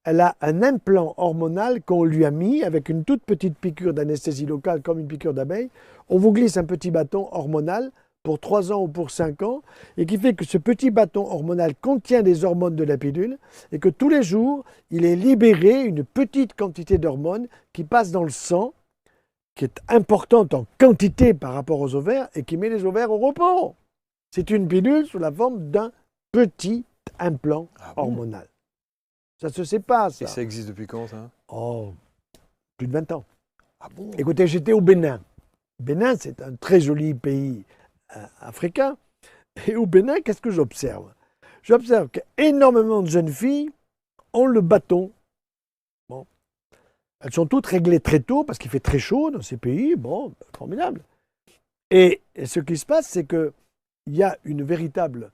elle a un implant hormonal qu'on lui a mis avec une toute petite piqûre d'anesthésie locale comme une piqûre d'abeille. On vous glisse un petit bâton hormonal pour 3 ans ou pour 5 ans et qui fait que ce petit bâton hormonal contient des hormones de la pilule et que tous les jours, il est libéré une petite quantité d'hormones qui passe dans le sang, qui est importante en quantité par rapport aux ovaires et qui met les ovaires au repos. C'est une pilule sous la forme d'un petit implant hormonal. Ça ne se sait pas, ça. Et ça existe depuis quand, ça? Oh, plus de 20 ans. Ah bon? Écoutez, j'étais au Bénin. Bénin, c'est un très joli pays africain. Et au Bénin, qu'est-ce que j'observe? J'observe qu'énormément de jeunes filles ont le bâton. Bon. Elles sont toutes réglées très tôt parce qu'il fait très chaud dans ces pays. Bon, formidable. Et ce qui se passe, c'est qu'il y a une véritable,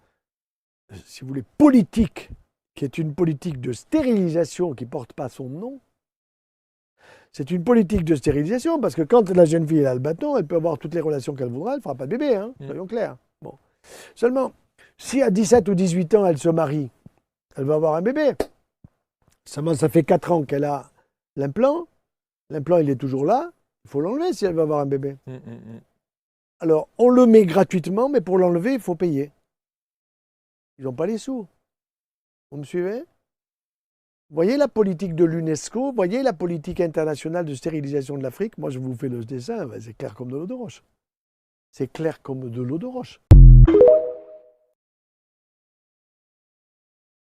si vous voulez, politique, qui est une politique de stérilisation qui ne porte pas son nom. C'est une politique de stérilisation parce que quand la jeune fille a le bâton, elle peut avoir toutes les relations qu'elle voudra, elle ne fera pas de bébé, hein, soyons clairs. Bon. Seulement, si à 17 ou 18 ans, elle se marie, elle va avoir un bébé. Seulement, ça fait 4 ans qu'elle a l'implant. L'implant, il est toujours là. Il faut l'enlever si elle veut avoir un bébé. Alors, on le met gratuitement, mais pour l'enlever, il faut payer. Ils n'ont pas les sous. Vous me suivez? Voyez la politique de l'UNESCO, voyez la politique internationale de stérilisation de l'Afrique. Moi, je vous fais le dessin, c'est clair comme de l'eau de roche. C'est clair comme de l'eau de roche.